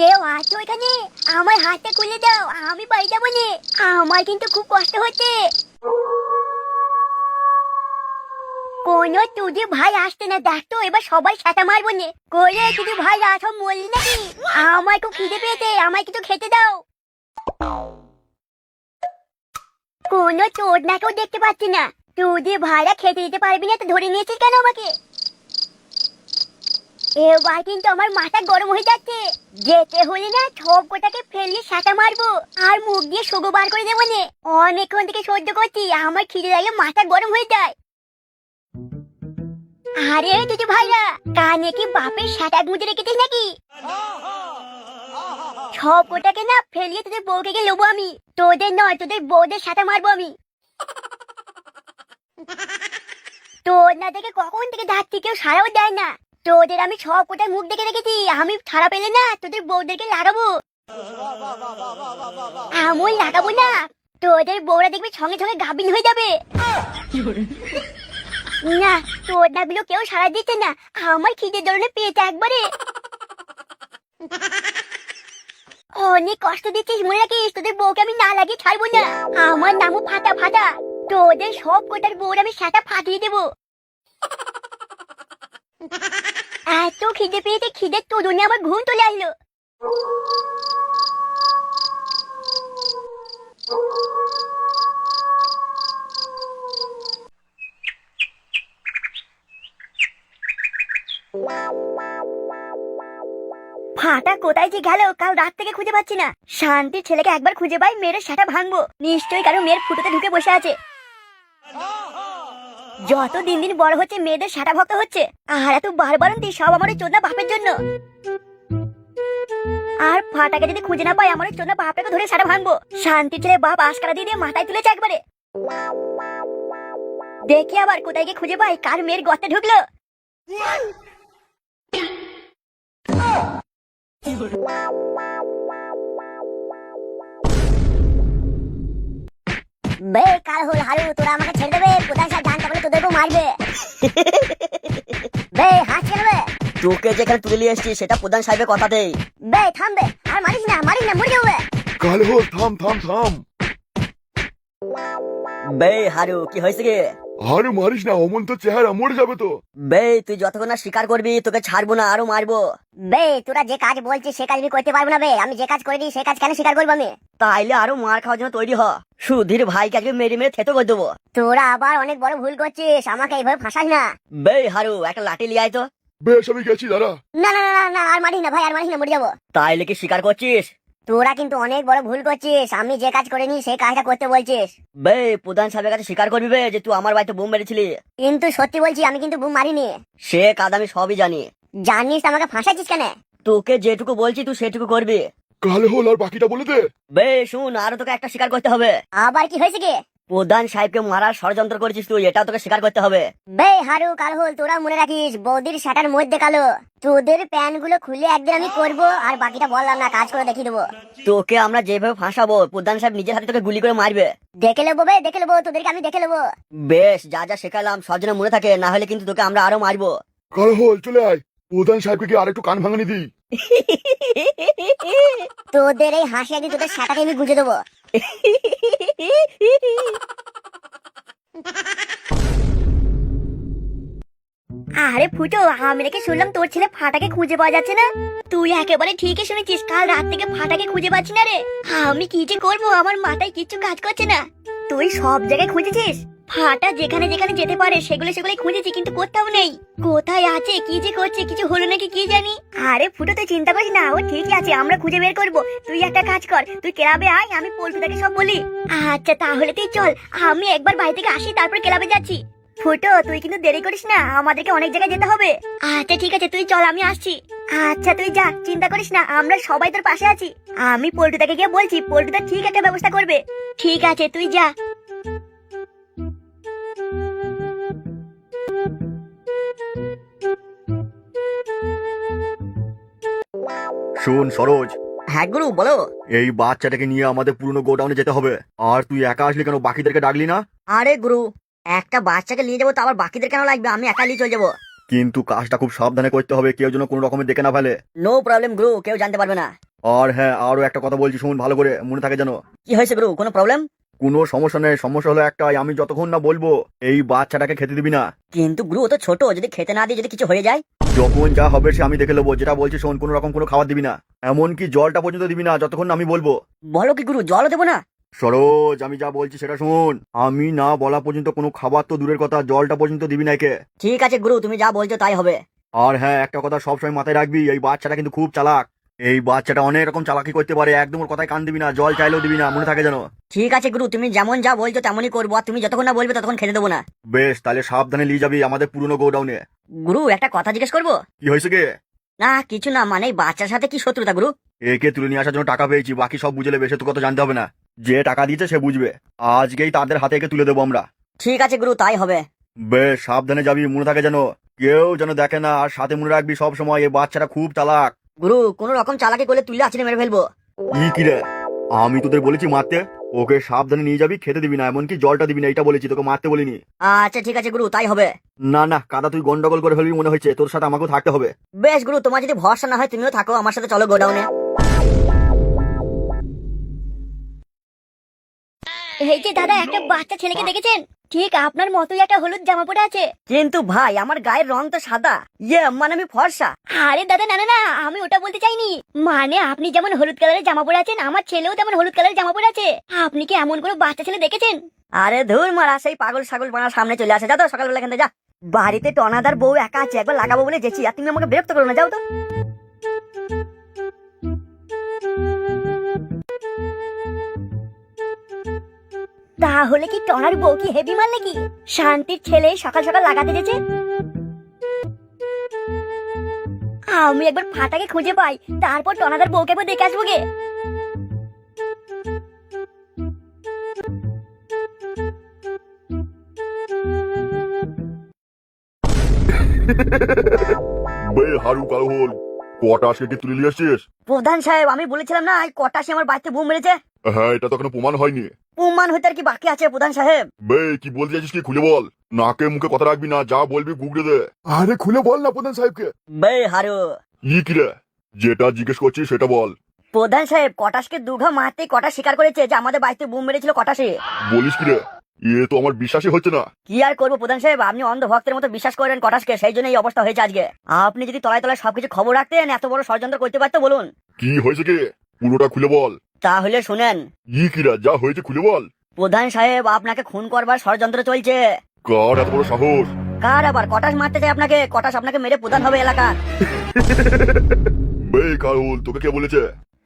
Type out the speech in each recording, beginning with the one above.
কেউ আছো এখানে? আমার হাতটা খুলে দাও, আমি বাড়ি যাবো নে। আমার কিন্তু খুব কষ্ট হচ্ছে। কোনো তুই ভাই আসতে না, দেখ তো এবার সবাই সাঁটা মারবো নে। করে তুই ভাই আসো, মরলি নাকি? আমার খুব খিদে পেয়েছে, আমায় কিছু খেতে দাও। কোনো চোর না কেউ দেখতে পাচ্ছি না। তুই ভাইরা খেতে দিতে পারবি না তো ধরে নিয়েছিস কেন আমাকে? এবার কিন্তু আমার মাথা গরম হয়ে যাচ্ছে। যেতে হলে না সব গোটাকে ফেললে সাঁটা মারবো আর মুখ দিয়ে সুগো বার করে দেবো নে। অনেকক্ষণ থেকে সহ্য করছি, আমার খিদে লাগে মাথা গরম হয়ে যায়। আরে তুই ভাইরা, কানে কি বাপের সাঁটা গুঁজে রেখেছিস নাকি? সব গোটাকে না ফেলিয়ে তোদের বউকে গিয়ে নেবো আমি। তোদের নয়, তোদের বউদের সাঁটা মারবো আমি। তোর না দেখে কখন থেকে ডাকছি, কেউ সারাও দেয় না। তোদের আমি সব কোটায় মুখ দেখে রেখেছি, আমি ছাড়া পেলে না তোদের বউদেরকে লাগাবো। আমি লাগাবো না, তোদের বউরা দেখবি সঙ্গে সঙ্গে গাভিন হয়ে যাবে। না, তোর ডাকলেও কেউ সাড়া দিচ্ছে না, আমার খিদে ধরনে পেয়েছে একবারে। অনেক কষ্ট দিচ্ছিস, মনে রাখিস তোদের বউকে আমি না লাগিয়ে ছাড়বো না। আমার নামও ফাটা ফাটা, তোদের সব কোটার বউর আমি সেটা ফাটিয়ে দেবো। এত খিদে পেয়েছে, খিদের তরুণে আমার ঘুম চলে আসলো। ফাটা কোথায় যে গেল, কাল রাত থেকে খুঁজে পাচ্ছি না। শান্তির ছেলেকে একবার খুঁজে পাই, মেয়ের সেটা ভাঙবো। নিশ্চয়ই কারো মেয়ের ফুটোতে ঢুকে বসে আছে। যত দিন দিন বড় হচ্ছে মেয়েদের সেটা ভক্ত হচ্ছে, আর এত বারবারন্তি সব আমার চোদনা বাপের জন্য। আর ফাটাকে যদি খুঁজে না পাই, আমার চোদনা বাপটাকে ধরে সেটা ভাঙবো। শান্তির ছেলে বাপ আশকারা দিয়ে দিয়ে মাথায় তুলেছে একবারে। দেখি আবার কোথায় গিয়ে খুঁজে পাই কার মেয়ের গর্তে ঢুকলো। বে কাল হল হারু, তোরা আমাকে ছেড়ে দেবে? কোথায় সব জানতে পারলে তোদেরকেও মারবে। বে হাত ছেড়ে। তোকে যেখানে তুলে নিয়ে এসেছি সেটা প্রধান সাহেবের কথাতেই। বে থামবে, আর মারিস না, মারিস না, মরে যাবে। কাল হল থাম থাম থাম। বে হারু, কি হয়েছে কি? আরে মারিস না, অমন তো চেহারা মরে যাবে তো। বে তুই যতক্ষণ না স্বীকার করবি তোকে ছাড়বো না, আরো মারবো। বে তোরা যে কাজ বলছিস সে কাজ আমি করতে পারবো না বে। আমি যে কাজ করে দিই সে কাজ কেন স্বীকার করবো আমি? তাইলে আরো মার খাওয়ার জন্য তৈরি হ। সুধীর ভাইকে আজকে মেরে মেরে থেতো করে দেবো। তোরা আবার অনেক বড় ভুল করছিস, আমাকে এইভাবে ফাঁসাস না। বে হারু, একটা লাঠি লিয়ে আয় তো। বেশ আমি গেছি দাঁড়া। না না না না, আর মারিস না ভাই, আর মারিস না, মরে যাবো। তাইলে কি স্বীকার করছিস? তোরা কিন্তু অনেক বড় ভুল করছিস, আমি যে কাজ করে নি সেই কাজটা করতে বলছিস। বে প্রধান সাহেবের কাছে স্বীকার করবি বে যে তুই আমার বাড়িতে বোম মেরেছিলি। কিন্তু সত্যি বলছি, আমি কিন্তু বুম মারিনি। সে কাজ আমি সবই জানি। জানিস আমাকে ফাঁসাচ্ছিস কেন? তোকে যেটুকু বলছি তুই সেটুকু করবি। কাল হল আর বাকিটা বলে দে। বে শুন, আরো তোকে একটা স্বীকার করতে হবে। আবার কি হয়েছে কি? প্রধান সাহেবকে মারার ষড়যন্ত্র করেছিস তুই, এটাও তোকে স্বীকার করতে হবে। বে হারু কাল হল, তোরা মনে রাখিস বৌদির শাটার মধ্যে কালো। তোদের প্যান গুলো খুলে একদিন আমি করবো, আর বাকিটা বললাম না, কাজ করে দেখিয়ে দেবো। তোকে আমরা যেভাবে ফাঁসাবো প্রধান সাহেব নিজের হাতে তোকে গুলি করে মারবে। দেখে নেবো বে, দেখে নেবো, তোদেরকে আমি দেখে নেবো। বেশ, যা যা শেখালাম সব যেন মনে থাকে, না হলে কিন্তু তোকে আমরা আরো মারবো। কাল হল চলে আয়, প্রধান সাহেবকে কি আরেকটু কান ভাঙানি দি। তোদের এই হাসি একদিন তোদের শাটাকে আমি গুঁজে দেবো। আরে ফুটো, আমি নাকি শুনলাম তোর ছেলে ফাটাকে খুঁজে পাওয়া যাচ্ছে না। তুই একেবারে ঠিকই শুনেছিস, কাল রাত থেকে ফাটাকে খুঁজে পাচ্ছি না রে। আমি কি যে করবো, আমার মাথায় কিচ্ছু কাজ করছে না। তুই সব জায়গায় খুঁজেছিস? ফাটা যেখানে যেখানে যেতে পারে সেগুলো খুঁজেছি, কিন্তু কোথাও নেই। কোথায় আছে, কি যে করছে, কিছু হলো নাকি কি জানি। আরে ফুটো তুই চিন্তা করিস না, ও ঠিকই আছে, আমরা খুঁজে বের করবো। তুই একটা কাজ কর, তুই ক্লাবে আয়, আমি পল্টুদাকে সব বলি। আচ্ছা তাহলে তুই চল, আমি একবার বাড়ি থেকে আসি তারপর ক্লাবে যাচ্ছি। ফুটো তুই কিন্তু দেরি করিস না, আমাদেরকে অনেক জায়গায় যেতে হবে। আচ্ছা ঠিক আছে, তুই চল, আমি আসছি। আচ্ছা তুই যা, চিন্তা করিস না, আমরা সবাই তোর পাশে আছি। আমি পল্টুদাকে গিয়ে বলছি, পল্টুদা ঠিক একটা ব্যবস্থা করবে। ঠিক আছে তুই যা। শোন সরোজ, হ্যাঁ গুরু বলো। এই বাচ্চাটাকে নিয়ে আমাদের পুরনো গোডাউনে যেতে হবে। আর তুই একা আসলি কেন, বাকিদেরকে ডাকলি না? আরে গুরু, একটা বাচ্চাকে নিয়ে যাবো তো আবার বাকিদের কেন লাগবে, আমি একা নিয়ে চলে যাবো। কিন্তু কাজটা খুব সাবধানে করতে হবে, কেউ যেন কোনো রকমের দেখে না ফেলে। নো প্রবলেম গুরু, কেউ জানতে পারবে না। আর হ্যাঁ, আরো একটা কথা বলছি, শুন ভালো করে, মনে থাকে যেন। কি হয়েছে গুরু, কোনো প্রবলেম? কোনো সমস্যা নেই, সমস্যা হলো একটাই, আমি যতক্ষণ না বলবো এই বাচ্চাটাকে খেতে দিবি না। কিন্তু গুরু ও তো ছোট, যদি খেতে না দিয়ে যদি কিছু হয়ে যায়? যখন যা হবে সে আমি দেখে নেবো। যেটা বলছি শোন, কোনো রকম কোনো খাবার দিবি না, এমনকি জলটা পর্যন্ত দিবি না যতক্ষণ না আমি বলবো। বলো কি গুরু, জলও দেবো না? সরোজ, আমি যা বলছি সেটা শোন, আমি না বলা পর্যন্ত কোনো খাবার তো দূরের কথা, জলটা পর্যন্ত দিবি না একে। ঠিক আছে গুরু, তুমি যা বলছো তাই হবে। আর হ্যাঁ, একটা কথা সবসময় মাথায় রাখবি, এই বাচ্চাটা কিন্তু খুব চালাক। এই বাচ্চাটা অনেক রকম চালাকি করতে পারে, একদম ওর কথায় কান দিবি না, জল চাইলেও দিবি না, মনে থাকে যেন। ঠিক আছে গুরু, তুমি যেমন যা বলছো তেমনই করবো, আর তুমি যতক্ষণ না বলবে ততক্ষণ খেতে দেবো না। বেশ, তাহলে সাবধানে নিয়ে যাবি আমাদের পুরনো গোডাউনে। গুরু একটা কথা জিজ্ঞেস করবো? কি হয়েছে গে? না কিছু না, মানে এই বাচ্চার সাথে কি শত্রুতা গুরু? একে তুলে নিয়ে আসার জন্য টাকা পেয়েছি, বাকি সব বুঝে নেবে, সে তো কত জানতে হবে না। যে টাকা দিয়েছে সে বুঝবে, আজকেই তাদের হাতে একে তুলে দেবো আমরা। ঠিক আছে গুরু, তাই হবে। বেশ, সাবধানে যাবি, মনে থাকে যেন কেউ যেন দেখে না। আর সাথে মনে রাখবি সব সময়, এই বাচ্চাটা খুব চালাক। গুরু কোনো রকম চালাকি করলে তুলে আছড়ে মেরে ফেলবো। কি রে, আমি তোদের বলেছি মারতে? ওকে সাবধানে নিয়ে যাবি, খেতে দিবি না, এমনকি জলটা দিবি না, এটা বলেছি, তোকে মারতে বলিনি। আচ্ছা ঠিক আছে গুরু, তাই হবে। না না কাদা, তুই গন্ডগোল করে ফেলবি মনে হচ্ছে, তোর সাথে আমাকেও থাকতে হবে। বেশ গুরু, তোমার যদি ভরসা না হয় তুমিও থাকো আমার সাথে, চলো গোডাউনে। এই যে দাদা, একটা বাচ্চা ছেলেকে দেখেছেন? ঠিক আপনার মতোই একটা হলুদ জামা পরে আছে। কিন্তু ভাই আমার গায়ের রং তো সাদা, মানে আমি ফর্সা। আরে দাদা, না না না, আমি ওটা বলতে চাইনি। মানে আপনি যেমন হলুদ কালারের জামা পরে আছেন, আমার ছেলেও তেমন হলুদ কালারের জামা পরে আছে। আপনি কি এমন কোনো বাচ্চা ছেলে দেখেছেন? আরে ধুর মারা, সেই পাগল ছাগল বানার সামনে চলে আসে, যাও তো সকালবেলা এখান থেকে যা। বাড়িতে টনাদার বউ একা আছে, একবার লাগাবো বলে যেছি, আর তুমি আমাকে বিরক্ত করো না, যাও তো। তাহলে কি টনার বউ কি হেভি মাল নাকি? শান্তির ছেলে সকাল সকাল লাগাতে যেছে। আমি একবার ফাটাকে খুঁজে পাই, তারপর টনাদার বউকে একবার দেখে আসবো গে। বে হারু কালহল, কটা সেটি তুলে নিয়ে আসছিস? প্রধান সাহেব, আমি বলেছিলাম না এই কটা সে আমার বাড়িতে বোম মেরেছে। হ্যাঁ, এটা তো এখনো প্রমাণ হয়নি। প্রমাণ হইতে আর কি বাকি আছে প্রধান সাহেব? বে কি বলতে চাইছিস, কি খুলে বল, নাকে মুখে কথা রাখবি না, যা বলবি গুগড়ে দে। আরে খুলে বল না প্রধান সাহেবকে। বে হারু। কি রে, যেটা জিজ্ঞেস করছিস সেটা বল। প্রধান সাহেব, কটাসকে দুঘা মারতে কটা স্বীকার করেছে যে আমাদের বাড়িতে বোম মেরেছিল কটাসে। বলিস কি রে, এ তো আমার বিশ্বাসই হচ্ছে না। কি আর করবো প্রধান সাহেব, আপনি অন্ধ ভক্তের মতো বিশ্বাস করেন কটাসকে, সেই জন্য এই অবস্থা হয়েছে আজকে। আপনি যদি তলায় তলায় সবকিছু খবর রাখতেন, এত বড় ষড়যন্ত্র করতে পারতো বলুন? কি হয়েছে কি, পুরোটা খুলে বল। তাহলে শুনেন। কি রে, যা হয়েছে খুলে বল। প্রধান সাহেব, আপনাকে খুন করবার ষড়যন্ত্র চলছে। কার এত বড় সাহস? কার আবার? কটাস মারতে চাই আপনাকে, কটাস আপনাকে মেরে প্রধান হবে এলাকার। বে কারুল, তোকে কে বলেছে?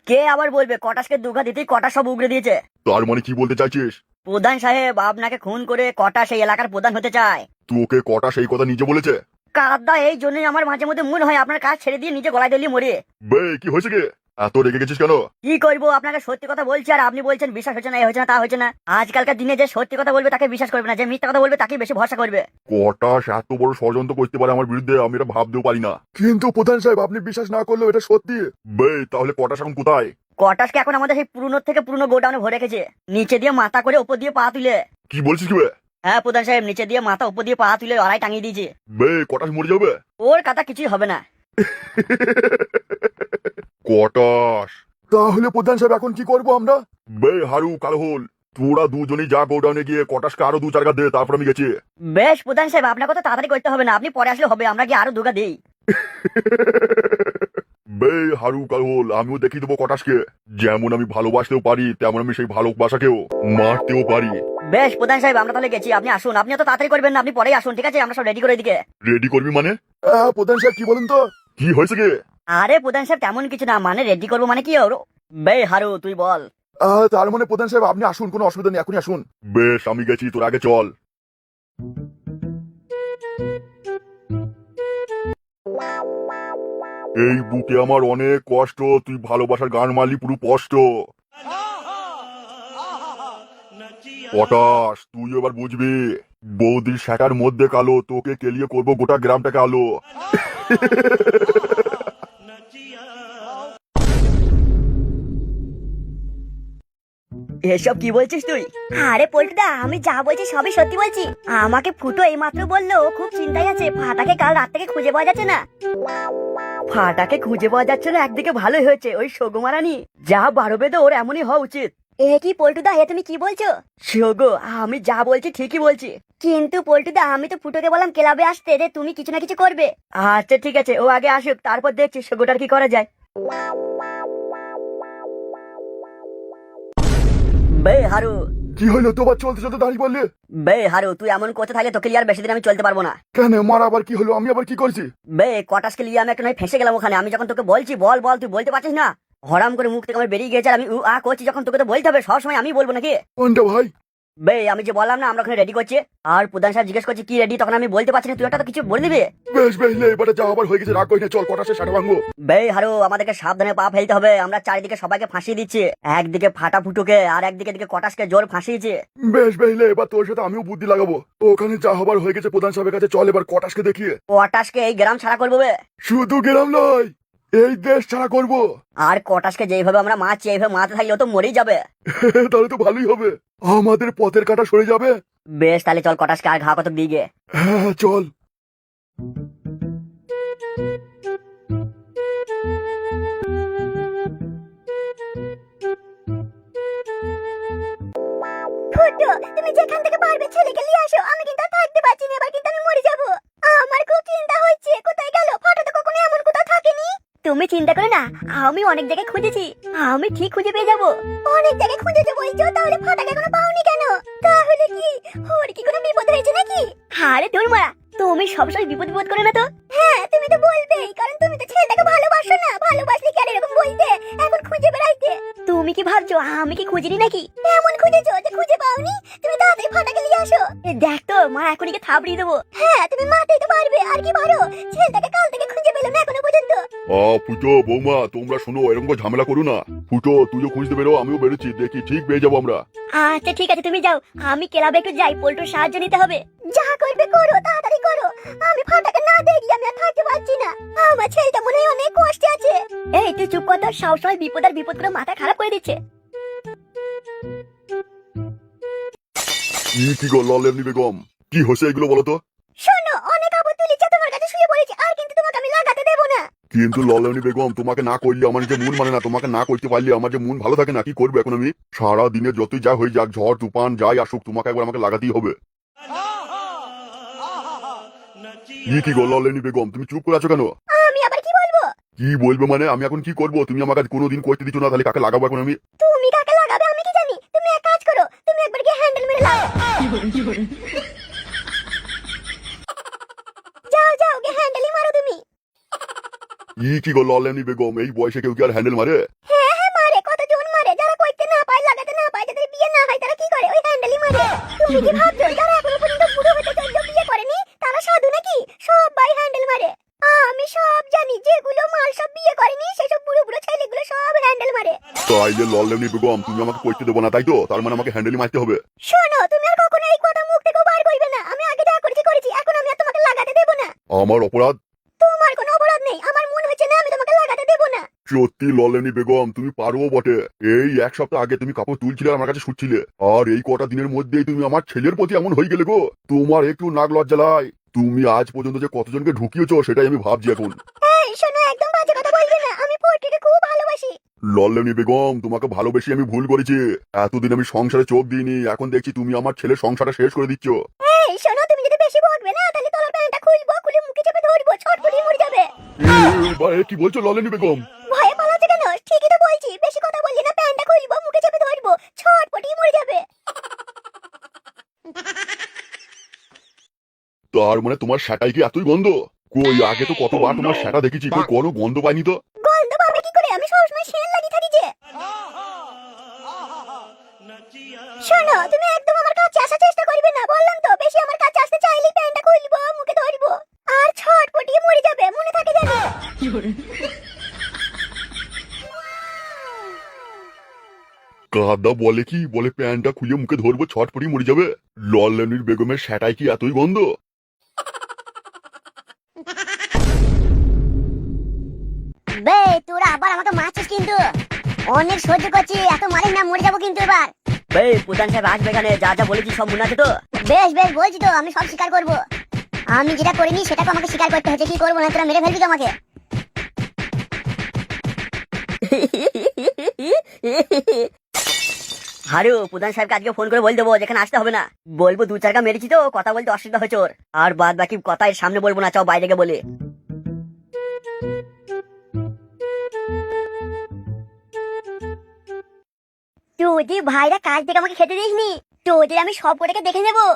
কে আবার বলবে? কটাসকে দুঘা দিতেই কটাস সব উগড়ে দিয়েছে। তার মানে কি বলতে চাইছিস? প্রধান সাহেব, আপনাকে খুন করে কটাস এই এলাকার প্রধান হতে চায়। তোকে কটা সেই কথা নিজে বলেছে? কাদা, এই জন্যই আমার মাঝে মধ্যে মনে হয় আপনার কাজ ছেড়ে দিয়ে নিজে গলায় দলিয়ে মরে। বে কি হয়েছে কি, এত রেগে গেছিস কেন? কি করবো, আপনাকে সত্যি কথা বলছি আর আপনি বলছেন বিশ্বাস হচ্ছে না, এই হচ্ছে না তা হচ্ছে না। আজকালকার দিনে যে সত্যি কথা বলবে তাকে বিশ্বাস করবে না, যে মিথ্যা কথা বলবে তাকে বেশি ভরসা করবে। কটাস এত বড় ষড়যন্ত্র করতে পারে আমার বিরুদ্ধে, আমি এটা ভাবতেও পারি না। কিন্তু প্রধান সাহেব, আপনি বিশ্বাস না করলেও এটা সত্যি। বে তাহলে কটাস এখন কোথায়? কটাসকে এখন আমাদের সেই পুরনো থেকে পুরনো গোডাউনে ভরে রেখেছে, নিচে দিয়ে মাথা করে উপর দিয়ে পা তুলে। কি বলছিস কি বে? হ্যাঁ প্রধান সাহেব, নিচে দিয়ে মাথা উপর দিয়ে পা তুলে লড়াই টাঙিয়ে দিয়েছে। বে কটাস মরে যাবে? ওর কথা কিছুই হবে না। কটাস, তাহলে প্রধান সাহেব এখন কি করবো আমরা? বে হারু কালহল, তোরা দুজনেই যা গোডাউনে গিয়ে কটাসকে আরো 2-4 গাদ দে, তারপর আমি গেছি। বেশ প্রধান সাহেব, আপনাকে তো তাড়াতাড়ি করতে হবে না, আপনি পরে আসলে হবে, আমরা কি আরো দুগা দিই। বে হারু কালহল, আমিও দেখিয়ে দেবো কটাসকে, যেমন আমি ভালোবাসতেও পারি তেমন আমি সেই ভালোবাসাকেও মারতেও পারি। বেশ প্রধান সাহেব, আমরা তাহলে গেছি, আপনি আসুন। আপনি তো তাড়াতাড়ি করবেন না, আপনি পরেই আসুন, ঠিক আছে? আমরা সব রেডি করে দিকে। রেডি করবি মানে? প্রধান সাহেব কি বলেন তো, কি হয়েছে কি? আরে প্রধান সাহেব তেমন কিছু না, মানে রেডি করবো মানে কি ওর। বে হারু তুই বল। তার মানে প্রধান সাহেব আপনি আসুন, কোনো অসুবিধা নেই, এখনই আসুন। বেশ, আমি গেছি, তোর আগে চল। এই বুকে আমার অনেক কষ্ট, তুই ভালোবাসার গান মারলি পুরো স্পষ্ট। পটাশ, তুই এবার বুঝবি, বৌদির সেটার মধ্যে কালো, তোকে কেলিয়ে করবো গোটা গ্রামটাকে আলো। এসব কি বলছিস তুই? আরে পল্টুদা, আমি যা বলছি সবই সত্যি বলছি। আমাকে ফুটো এইমাত্র বললো ও খুব চিন্তায় আছে, ফাটাকে কাল রাত থেকে খুঁজে পাওয়া যাচ্ছে না। ফাটাকে খুঁজে পাওয়া যাচ্ছে না, একদিকে ভালোই হয়েছে, ওই সগুমারানি যা বাড়বে তো ওর এমনই হওয়া উচিত। এ কি পল্টুদা, এ তুমি কি বলছো? সগো, আমি যা বলছি ঠিকই বলছি। কিন্তু পল্টুদা, আমি তো ফুটোকে বললাম ক্লাবে আসতে, যে তুমি কিছু না কিছু করবে। আচ্ছা ঠিক আছে, ও আগে আসুক, তারপর দেখছি সগোটার কি করা যায়। বে হারু, কি হলো তোমার? চলতে চলতে দাঁড়িয়ে বললে বে হারু, তুই এমন করতে থাকলে তোকে লিয়ে আর বেশি দিন আমি চলতে পারবো না। কেন? মার আবার কি হলো? আমি আবার কি করছি? বে কটাসকে লিয়ে আমি একটা নয় ফেসে গেলাম ওখানে। আমি যখন তোকে বলছি বল বল, তুই বলতে পারছিস না। হরাম করে মুখ থেকে আমার বেরিয়ে গেছে, আর আমি করছি যখন, তোকে তো বলতে হবে সবসময় আমি বলবো নাকি? কোনটা ভাই? বে আমি যে বললাম না আমরা ওখানে রেডি করছি, আর প্রধান সাহেব জিজ্ঞেস করছি কি রেডি, তখন আমি বলতে পারছি না, তুই একটা তো কিছু বলে দিবি। বেশ বেশ, লে, এবারে যা আবার হয়ে গেছে রাগ করি না, চল কটাসে সাটা ভাঙবো। বে হারু, আমাদেরকে সাবধানে পা ফেলতে হবে। আমরা চারিদিকে সবাইকে ফাঁসিয়ে দিচ্ছি, একদিকে ফাটা ফুটুকে আর একদিকে কটাসকে জোর ফাঁসিয়েছি। বেশ বেশ, লে, এবার তোর সাথে আমিও বুদ্ধি লাগাবো। ওখানে যা হবার হয়ে গেছে প্রধান সাহেবের কাছে, চল এবার কটাসকে দেখিয়ে। কটাসকে এই গ্রাম ছাড়া করবো বে, শুধু গেলাম নয়, এই দেশ ছাড়া করবো। আর কটাসকে যেভাবে আমরা মারছি এইভাবে মারতে থাকলে ও তো মরেই যাবে। তাহলে তো ভালোই হবে, আমাদের পথের কাটা সরে যাবে। বেশ, তাহলে চল কটাসকে আর ঘা কত দিকে। হ্যাঁ চল। ফুটো, তুমি যেখান থেকে পারবে ছেলেকে নিয়ে আসো, আমি কিন্তু আর থাকতে পারছি না, এবার কিন্তু আমি মরে যাব। আমার খুব চিন্তা হচ্ছে, কোথায় গেল? ফাটা তো কখনো এমন কোথাও থাকেনি। তুমি চিন্তা করো না, আমি অনেক জায়গায় খুঁজেছি, আমি ঠিক খুঁজে পেয়ে যাবো। অনেক জায়গায় খুঁজেছো বলছো, তাহলে ফাটাকে এখনো পাওনি কেন? তাহলে কি ওর কি কোনো বিপদ হয়েছে নাকি? আরে তোর মারা, তুমি সবসময় বিপদ বিপদ করে না তো। হ্যাঁ, তুমি তো বলবেই, কারণ তুমি তো ছেলেটাকে ভালোবাসো না। ভালোবাসলে কি আর এরকম বলতে, এখন খুঁজে বেড়াইতে? তুমি কি ভাবছো আমি কি খুঁজিনি নাকি? এমন খুঁজেছো যে খুঁজে পাওনি? তুমি তাড়াতাড়ি ফাটাকে নিয়ে আসো। দেখ তো মা, এখনই থাবড়িয়ে দেবো। হ্যাঁ, তুমি মারতেই তো পারবে, আর কি পারো? ছেলেটাকে কাল থেকে খুঁজে পেলাম না এখনো পর্যন্ত। ফুটো বৌমা, তোমরা শোনো, এরকম করে ঝামেলা করো না। ফুটো তুইও খুঁজতে বেরো, আমিও বেরোচ্ছি, দেখি ঠিক পেয়ে যাবো আমরা। আচ্ছা ঠিক আছে, তুমি যাও, আমি ক্লাবে একটু যাই, পল্টুর সাহায্য নিতে হবে। যা করবে করো, তাড়াতাড়ি করো। আমি ফাটাকে না দেখলে আমি আর থাকতে পারছি না। আমার ছেলেটা মনে হয় অনেক কষ্টে আছে। এই তুই চুপ কর তো, সবসময় বিপদ আর বিপদ করে মাথা খারাপ করে দিচ্ছে। কি গো ললেমনি বেগম, কি হয়েছে এগুলো বলো তো? শোনো, অনেক আপদ তুলেছে, তোমার কাছে শুয়ে পড়েছি, আর কিন্তু তোমাকে আমি লাগাতে দেবো না। কিন্তু ললেমনি বেগম, তোমাকে না করলে আমার যে মন মানে না, তোমাকে না করতে পারলে আমার যে মন ভালো থাকে না। কি করবো এখন আমি? সারা দিনে যতই যা হয়ে যাক, ঝড় তুফান যাই আসুক, তোমাকে একবার আমাকে লাগাতেই হবে। কি গো ললেমনি বেগম, তুমি চুপ করে আছো কেন? আমি আবার কি বলবো? কি বলবো মানে? আমি এখন কি করবো? তুমি আমার কাছে কোনোদিন করতে দিচ্ছ না, তাহলে কাকে লাগাবো এখন আমি? তুমি কাকে লাগাবে আমি কি জানি? তুমি এক কাজ করো, তুমি একবার গিয়ে হ্যান্ডেল মেরে লাগাও। যাও যাও, গিয়ে হ্যান্ডেলই মারো তুমি। কি গো ললেমনি বেগম, এই বয়সে কেউ কি আর হ্যান্ডেল মারে? হ্যাঁ হ্যাঁ মারে, কতজন মারে। যারা করতে না পায়, লাগাতে না পায়, যাদের বিয়ে না হয়, তারা কি করে? ওই হ্যান্ডেলই মারে। তুমি কি ভাবছো যারা এখনো পর্যন্ত বুড়ো হতে চললেও বিয়ে করেনি তারা সাধু নাকি? সবাই হ্যান্ডেল মারে। আমি সব জানি, যেগুলো মাল সব বিয়ে করেনি সেসব বুড়ো বুড়ো ছেলেগুলো সব হ্যান্ডেল মারে। তাইলে ললেমনি বেগম, তুমি আমাকে করতে দেবো না তাই তো? তার মানে আমাকে হ্যান্ডেলই মারতে হবে? শোনো, তুমি আর কখনো এই কথা মুখ থেকে বার করবে না। আমি আগে যা করেছি করেছি, এখন আমি আর তোমাকে লাগাতে দেবো না। আমার অপরাধ? তোমার কোনো অপরাধ নেই, আমার মন হচ্ছে না আমি তোমাকে লাগাতে দেবো না। সত্যি ললেমনি বেগম, তুমি পারো বটে। এই এক সপ্তাহ আগে তুমি কাপড় তুলছিলে আর আমার কাছে শুচ্ছিলে, আর এই কটা দিনের মধ্যেই তুমি আমার ছেলের প্রতি এমন হয়ে গেলে গো। তোমার একটু নাক লজ্জা লাই? তুমি আজ পর্যন্ত যে কতজনকে ঢুকিয়েছো সেটাই আমি ভাবছি এখন। এই শোনো, একদম বাজে কথা বলবে না, আমি পল্টুকে খুব ভালোবাসি। ললেমনি বেগম, তোমাকে ভালোবেসে আমি ভুল করেছি। এতদিন আমি সংসারে চোখ দিইনি, এখন দেখছি তুমি আমার ছেলের সংসারটা শেষ করে দিচ্ছ। এই শোনো, তুমি যদি বেশি বকবে না, তাহলে তলার প্যান্টটা খুলবো, খুলে মুখে চেপে ধরবো, ছটফটি মরে যাবে। কি বলছো ললেমনি বেগম? ভয়ে পালাচ্ছে কেন? ঠিকই তো বলছি, বেশি কথা বললি না, প্যান্টটা খুলবো, মুখে চেপে ধরবো, ছটফটি মরে যাবে। তার মানে তোমার সেটাই কি এতই গন্ধ? কই আগে তো কতবার তোমার সেটা দেখেছি, কই কোনো গন্ধ পাইনি তো। গন্ধ পাবে কি করে? আমি সবসময় সেল লাগিয়ে থাকি যে। শোনো, তুমি একদম আমার কাছে আসার চেষ্টা করবে না, বললাম তো। বেশি আমার কাছে আসতে চাইলেই প্যান্টটা খুলবো, মুখে ধরবো, আর ছটফটিয়ে মরে যাবে, মনে থাকে জানো? কাদা বলে কি বলে, প্যান্টটা খুলে মুখে ধরবো, ছটফটি মরে যাবে? ললেমনির বেগমের সেটাই কি এতই গন্ধ? বে, তোরা আবার আমাকে মারছিস কিন্তু। অনেক সহ্য করছি, এত মারিস না, মরে যাবো কিন্তু এবার। বে প্রধান সাহেব আসবে এখানে, যা যা বলেছি সব মনে আছে তো? বেশ বেশ, বলছি তো, আমি সব স্বীকার করবো। আমি যেটা করিনি সেটাকে আমাকে স্বীকার করতে হচ্ছে। কি করবো না, তোরা মেরে ফেলবি তো আমাকে। হারু, প্রধান সাহেবকে আজকে ফোন করে বল দেবো যেখানে আসতে হবে না। বলবো 2-4 মেরেছি তো, কথা বলতে অসুবিধা হচ্ছে ওর। আর বাদ বাকি কথা এর সামনে বলবো না, চাও বাইরে গিয়ে বলে। তোদের ভাইরা কাজ থেকে আমাকে খেতে দিসনি, তোদের আমি সব কটাকে দেখে নেবো।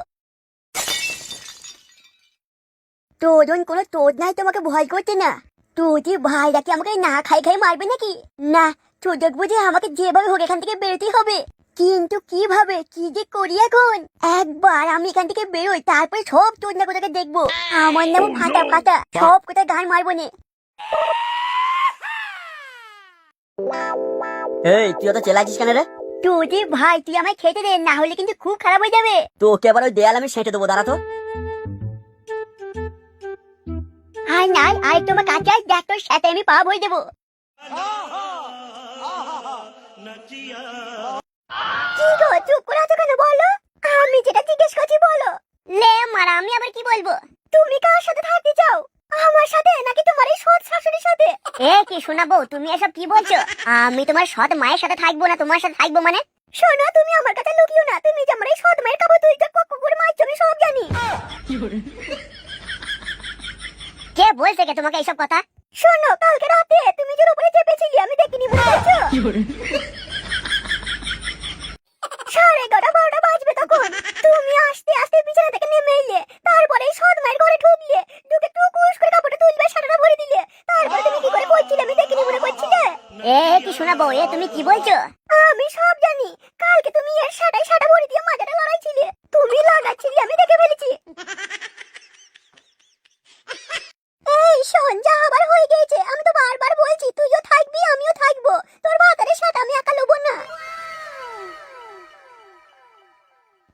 তোজন কোনো তোদ নাই, তোমাকে ভয় করতে না। তোদের ভাইরা কি আমাকে না খাই খাই মারবে নাকি? না, তোদের বুঝে আমাকে যেভাবে হোক এখান থেকে বেরোতেই হবে। কিন্তু কিভাবে, কি যে করি এখন? একবার আমি এখান থেকে বেরোই, তারপরে সব তোদ না কোথাকে দেখবো। আমার নাম ফাটা ফাটা, সব কোথায় গান মারবো নে। এই, তুই তো চেলাচ্ছিস কেন রে? তোদের ভাই, তুই আমায় খেতে দে, না হলে কিন্তু খুব খারাপ হয়ে যাবে। তোকে আবার ওই দেয়াল আমি সেঁটে দেবো, দাঁড়া তো। আর নাই, আর তোমার কাছে আয়, দেখ তোর সাথে আমি পা বই দেবো। কি গো, চুপ করে আছো কেন বলো? আমি যেটা জিজ্ঞেস করছি বলো। লে মারা, আমি আবার কি বলবো? তুমি কার সাথে থাকতে চাও, আমার সাথে নাকি তোমার এই সৎ শাশুড়ির সাথে? এ কি শোনাবো, তুমি এসব কি বলছো? আমি তোমার সৎ মায়ের সাথে থাকবো না, তোমার সাথে থাকবো মানে? শোনো, তুমি আমার কাছে লুকিও না, তুমি যে আমার এই সৎ মায়ের কাপড় তুলতে কক্ক করে মারছো আমি সব জানি। কে বলছে কে তোমাকে এইসব কথা? শোনো, কালকে রাতে তুমি যে উপরে চেপেছিলে আমি দেখিনি, মনে করছো? 11:30 বাজবে তখন তুমি আস্তে আস্তে বিছানা থেকে নেমে এলে, তারপরে সৎ মায়ের ঘরে ঢুকলে, ঢুকে টুকুস করে কাপড়টা তুলবে, সারাটা ভরে দিলে। তারপরে তুমি কি করে করছিলে আমি দেখিনি, মনে করছিলে? এ কি শোনাবো, এ তুমি কি বলছো? আমি সব জানি। কালকে তুমি এর সাটা ভরে দিয়ে মাজাটা লড়াইছিলে, তুমি লাগাচ্ছিলে, আমি দেখে ফেলেছি। এই শোন, যা আবার হয়ে গেছে, আমি তো বারবার বলছি তুইও থাকবি আমিও থাকবো, তোর ভাতারের সাথে আমি একা লবো না।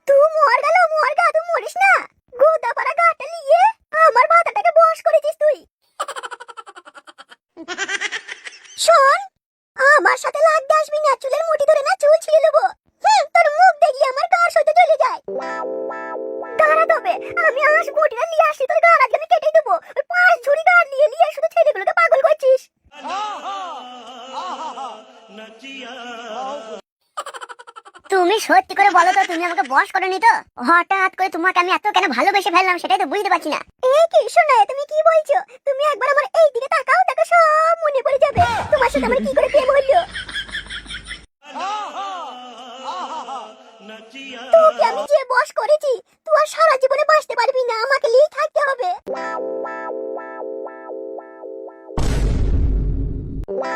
তুই মর গেল, মর গা, তুই মরিস না। গোদা পাড়া গাটা নিয়ে আমার ভাতাটাকে বশ করেছিস তুই। শোন, আমার সাথে লাগতে আসবি না, চুলের মুঠি ধরে না চুল ছিঁড়ে নেবো। তোর মুখ দেখি আমার গার সহ্য চলে যায়। দাঁড়া তবে, আমি আঁশ বটিটা নিয়ে আসি, তোর গার আজকে আমি কেটে দেবো। ওই 5 ঝুড়ি গার নিয়ে নিয়ে শুধু ছেলেগুলোকে পাগল করছিস। তুমি সত্যি করে বলো তো, তুমি আমাকে বশ করোনি তো? হঠাৎ করে তোমাকে আমি এত কেন ভালোবেসে ফেললাম সেটাই তো বুঝতে পারছি না। এ কি শোনা, তুমি কি বলছো? তুমি একবার আমার এই দিকে তাকাও, দেখো সব মনে পড়ে যাবে তোমার সাথে আমার কি করে প্রেম হলো। তোকে আমি যে বশ করেছি, তুই আর সারা জীবনে বাঁচতে পারবি না, আমাকে নিয়েই থাকতে হবে।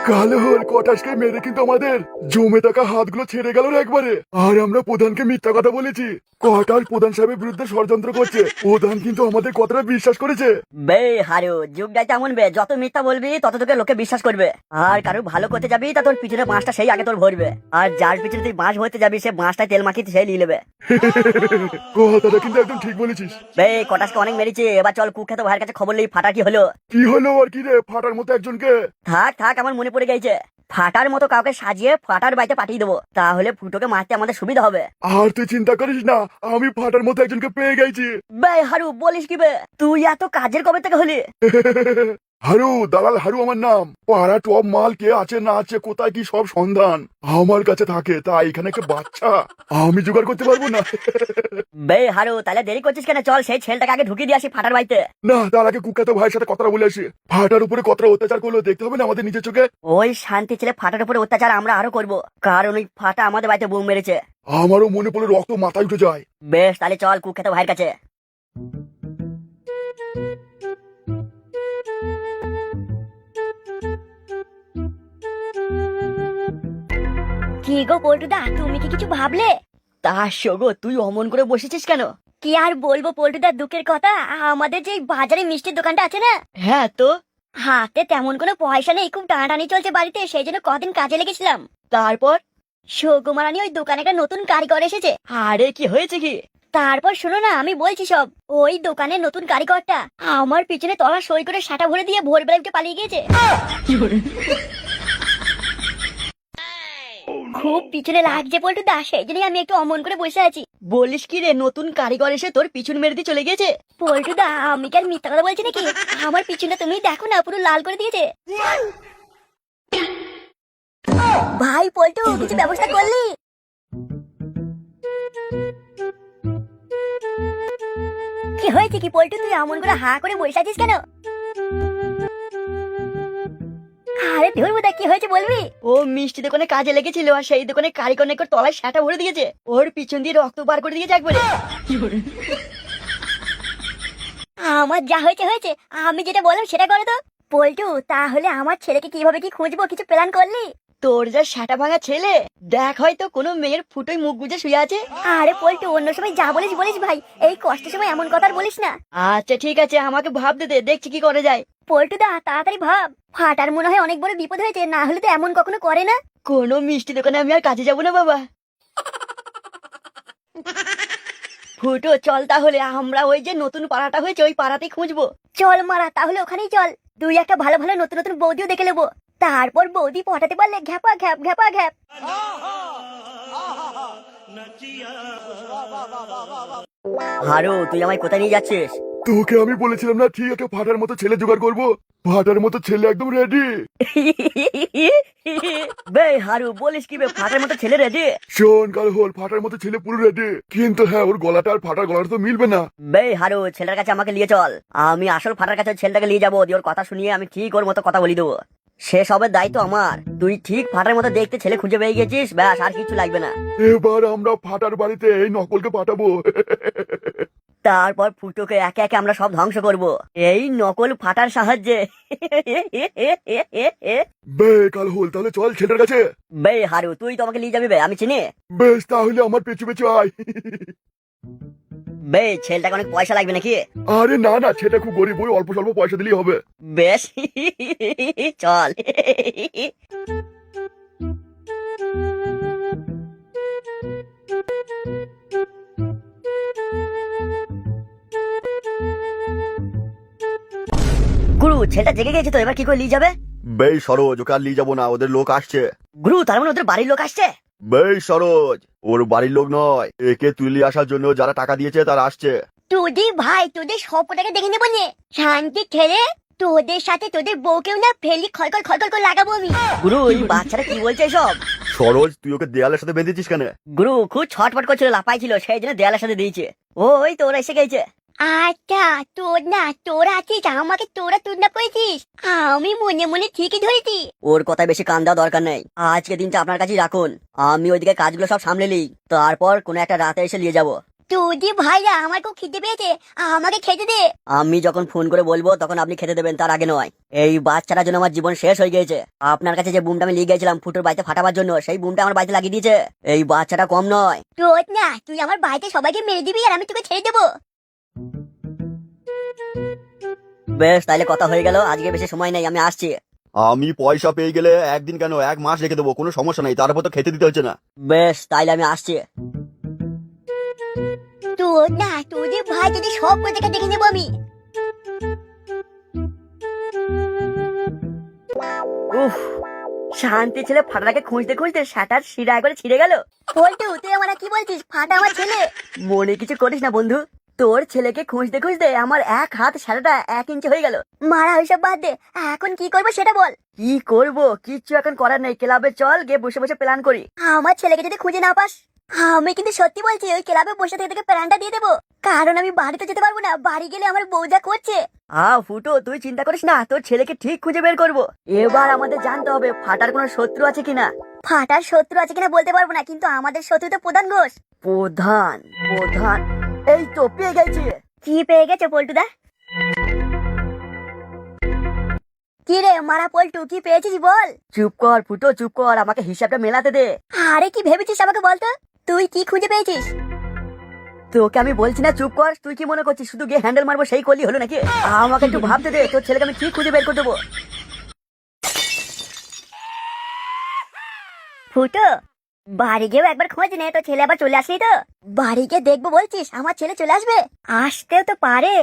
কালো হল কটাসকে মেরে কিন্তু আমাদের জমে থাকা হাতগুলো ছেড়ে গেল রে একবারে। আর আমরা প্রধানকে মিথ্যা কথা বলেছি, কটাস প্রধান সাহেবের বিরুদ্ধে ষড়যন্ত্র করছে। প্রধান কিন্তু আমাদের কথাটা বিশ্বাস করেছে। বে হারু, যুগটাই তেমন বে, যত মিথ্যা বলবি তত তোকে লোকে বিশ্বাস করবে। আর কারো ভালো করতে যাবি তা তোর পিছনে বাঁশটা সেই আগে তোর ভরবে। আর যার পিছনে তুই বাঁশ ভরতে যাবি সে বাঁশটায় তেল মাখিয়ে সেই নিয়ে নেবে। কথাটা কিন্তু একদম ঠিক বলেছিস। বে, কটাসকে অনেক মেরেছি, এবার চল কুখ্যাত ভাইয়ের কাছে খবর নেই ফাটা কি হলো। কি হলো আর কি রে, ফাটার মতো একজনকে? থাক থাক, আমার মনে পড়ে গেছে, ফাটার মতো কাউকে সাজিয়ে ফাটার বাড়িতে পাঠিয়ে দেবো, তাহলে ফুটোকে মারতে আমাদের সুবিধা হবে। আর তুই চিন্তা করিস না, আমি ফাটার মতো একজনকে পেয়ে গেছি। বে হারু, বলিস কি বে, তুই এত কাজের কবে থেকে হলি? হারু, দালাল হারু আমার নাম। পাড়া টপ মাল কে আছে না আছে, কোথায় কি সব সন্ধান আমার কাছে থাকে। তাই এখানে একটা বাচ্চা আমি জোগাড় করতে পারবো না। বে হারু, তাহলে দেরি করছিস কেন, চল সেই ছেলেটাকে আগে ঢুকিয়ে দিয়ে আসি ফাটার বাড়িতে। না, তার আগে কুখ্যাত ভাইয়ের সাথে কথা বলে আসি। ফাটার উপরে কতটা অত্যাচার করলো দেখতে হবে না আমাদের নিজের চোখে। ওই শান্তি ছেলে ফাটার উপরে অত্যাচার আমরা আরো করবো, কারণ ওই ফাটা আমাদের বাড়িতে বোম মেরেছে। আমারও মনে পড়ে রক্ত মাথায় উঠে যায়। বেশ, তাহলে চল কুখ্যাত ভাইয়ের কাছে। কি গো পল্টুদা, তুমি কি কিছু ভাবলে? তা শোগো, তুই অমন করে বসেছিস কেন? কি আর বলবো পল্টুদার দুঃখের কথা, আমাদের যে বাজারে মিষ্টির দোকানটা আছে না, হ্যাঁ তো, হাতে তেমন কোনো পয়সা নেই, খুব টানাটানি চলছে বাড়িতে, সেই জন্য কদিন কাজে লেগেছিলাম। তারপর? সৌকুমারানি ওই দোকানে একটা নতুন কারিগর এসেছে। আরে কি হয়েছে কি? তারপর শোনো না, আমি বলছি সব। ওই দোকানের নতুন কারিগরটা আমার পিছনে তলা সই করে সাটা ভরে দিয়ে ভোরবেলা উঠে পালিয়ে গিয়েছে। খুব পিছনে লাগছে পল্টুদা, সেই জন্যই আমি একটু অমন করে বসে আছি। বলিস কি রে, নতুন কারিগর এসে তোর পিছন মেরে দিয়ে চলে গেছে? পল্টুদা, আমি কি আর মিথ্যা কথা বলছি নাকি? আমার পিছনটা তুমি দেখো না, পুরো লাল করে দিয়েছে। ভাই পল্টু কিছু ব্যবস্থা করলি? কি হয়েছে কি পল্টু, তুই এমন করে হা করে বসে আছিস কেন? আরে ধর্মদা কি হয়েছে বলবি? ও মিষ্টি দোকানে কাজে লেগেছিল আর সেই দোকানে কারিগর নাকি ওর তলায় সেটা ভরে দিয়েছে, ওর পিছন দিয়ে রক্ত বার করে দিয়েছে একবারে। আমার যা হয়েছে হয়েছে, আমি যেটা বললাম সেটা করো তো। পল্টু তাহলে আমার ছেলেকে কিভাবে কি খুঁজবো, কিছু প্ল্যান করলি? তোর যা সেটা ভাঙা ছেলে, দেখ হয়তো কোনো মেয়ের ফুটোয় মুখ গুজে শুয়ে আছে। আরে পল্টু অন্য সময় যা বলিস বলিস ভাই, এই কষ্টের সময় এমন কথা আর বলিস না। আচ্ছা ঠিক আছে, আমাকে ভাবতে দে, দেখছি কি করে যায়। পল্টু দা তাড়াতাড়ি ভাব, ফাটার মনে হয় অনেক বড় বিপদ হয়েছে, না হলে তো এমন কখনো করে না। কোনো মিষ্টি দোকানে আমি আর কাজে যাবো না বাবা। ফুটো চল তাহলে, আমরা ওই যে নতুন পাড়াটা হয়েছে ওই পাড়াতেই খুঁজবো। চল মারা তাহলে ওখানেই চল, দুই একটা ভালো ভালো নতুন নতুন বৌদিও দেখে নেবো, তারপর বৌদি পটাতে পারলে ঘ্যাপা ঘ্যাপ ঘ্যাপা ঘ্যাপ। হারু তুই আমায় কোথায় নিয়ে যাচ্ছিস? তোকে আমি বলেছিলাম না ঠিক একটা ফাটার মতো ছেলে জোগাড় করবো, ফাটার মতো ছেলে একদম রেডি। বে হারু বলিস কি বে, ফাটার মতো ছেলে রেডি? শোন কাল হল ফাটার মতো ছেলে পুরো রেডি, কিন্তু হ্যাঁ ওর গলাটা আর ফাটার গলাটা তো মিলবে না। বে হারু ছেলের কাছে আমাকে নিয়ে চল, আমি আসল ফাটার কাছে ছেলেটাকে নিয়ে যাবো, দিয়ে ওর কথা শুনিয়ে আমি ঠিক ওর মতো কথা বলি দেবো। সে সবের দায়িত্ব আমার, তুই ঠিক ফাটার মতো দেখতে ছেলে খুঁজে পেয়ে গেছিস, ব্যাস আর কিছু লাগবে না। এবার আমরা ফাটার বাড়িতে এই নকলকে পাঠাবো। তারপর ফুটোকে একে একে আমরা সব ধ্বংস করব এই নকল ফাটার সাহায্যে। বে কাল হল তাহলে চল ছেলেটার কাছে। বে হারু তুই তো আমাকে নিয়ে যাবি বে, আমি চিনি। বেশ তাহলে আমার পেছু পেছু আয়। বে ছেলেটাকে অনেক পয়সা লাগবে নাকি? আরে না না, ছেলেটা খুব গরিব, ওই অল্প স্বল্প পয়সা দিলেই হবে। বেশ চল। গুরু ছেলেটা জেগে গেছে তো, এবার কি করে নিয়ে যাবে? বেশ সরোজ, ওকে আর নিয়ে যাবো না, ওদের লোক আসছে। গুরু তার মানে ওদের বাড়ির লোক আসছে? বেশ সরোজ, ওর বাড়ির লোক নয়, একে তুলে আসার জন্য যারা টাকা দিয়েছে তারা আসছে। তোদের ভাই তোদের সবটাকে দেখে নেবো নে, শান্তি ছেড়ে তোদের সাথে তোদের বউকেও না ফেলি খলকল খলকল করে লাগাবো আমি। গুরু এই বাচ্চারা কি বলছে সব? সরোজ তুই ওকে দেয়ালের সাথে বেঁধেছিস কেন? গুরু খুব ছটফট করছিল, লাফাইছিল, সেই জন্য দেয়ালের সাথে দিয়েছে। ওই তো ওরা এসে গেছে। আচ্ছা তোর না তোরা আছিস, আমাকে তোরা তুলনা করেছিস, আমি মনে মনে ঠিকই ধরেছি। ওর কথায় বেশি কান দেওয়া দরকার নেই, আজকে দিনটা আপনার কাছেই রাখুন, আমি ওইদিকে কাজগুলো সব সামলে নিই, তারপর কোনো একটা রাতে এসে নিয়ে যাবো। তোদের ভাইরা আমার খুব খিদে পেয়েছে, আমাকে খেতে দে। আমি যখন ফোন করে বলবো তখন আপনি খেতে দেবেন, তার আগে নয়। এই বাচ্চাটার জন্য আমার জীবন শেষ হয়ে গিয়েছে। আপনার কাছে যে বুমটা আমি নিয়ে গেছিলাম ফুটোর বাড়িতে ফাটাবার জন্য, সেই বুমটা আমার বাড়িতে লাগিয়ে দিয়েছে। এই বাচ্চাটা কম নয়। তোর না তুই আমার বাড়িতে সবাইকে মেরে দিবি আর আমি তোকে ছেড়ে দেবো। বেশ তাইলে কথা হয়ে গেল, আজকে বেশি সময় নেই, আমি আসছি। আমি পয়সা পেয়ে গেলে একদিন কেন 1 মাস রেখে দেবো, কোনো সমস্যা নাই, তারপর তো খেতে দিতে হচ্ছে না। বেশ তাইলে আমি আসছি। তোর না তোদের ভাই যদি সব কথা দেখে নেবো আমি। উফ, শান্তি ছেলে ফাটাটাকে খুঁজতে খুঁজতে শাটার শিরা করে ছিঁড়ে গেল। বলটু তুই আমার কি বলছিস, ফাটা আমার ছেলে। মনে কিছু করিস না বন্ধু, তোর ছেলেকে খুঁজতে খুঁজতে আমার এক হাত শাটাটা 1 ইঞ্চি হয়ে গেল। মারা ওইসব বাদ দে, এখন কি করবো সেটা বল। কি করব, কিচ্ছু এখন করার নেই, ক্লাবে চল গিয়ে বসে বসে প্ল্যান করি। আমার ছেলেকে যদি খুঁজে না পাস, আমি কিন্তু সত্যি বলছি ওই ক্লাবে বসে থেকে তোকে প্যারানটা দিয়ে দেবো, কারণ আমি বাড়িতে যেতে পারবো না, বাড়ি গেলে আমার বউ যা করছে। ফুটো তুই চিন্তা করিস না, তোর ছেলেকে ঠিক খুঁজে বের করব। এবার আমাদের জানতে হবে ফাটার কোনো শত্রু আছে কিনা। ফাটার শত্রু আছে কিনা বলতে পারবো না, কিন্তু আমাদের শত্রু তো প্রধান ঘোষ। প্রধান প্রধান, এই তো পেয়ে গেছি। কি পেয়ে গেছে পল্টুদা? কি রে মারা পল্টু, কি পেয়েছিস বল। চুপ কর ফুটো চুপ কর, আমাকে হিসাবটা মেলাতে দে। আরে কি ভেবেছিস আমাকে বলতো, তুই কি খুঁজে পেয়েছিস? তোকে আমি বলছি না চুপ কর, তুই কি মনে করছিস শুধু গিয়ে হ্যান্ডেল মারবো সেই করলি হলো নাকি? আমাকে একটু ভাবতে দে, তোর ছেলেকে আমি ঠিক খুঁজে বের করে দেবো। ফুটো বাড়ি গিয়েও একবার খোঁজ নে, তো ছেলে আবার চলে আসেনি তো। বাড়ি গিয়ে দেখবো বলছিস, আমার ছেলে চলে আসবে, আসতেও তো পারে।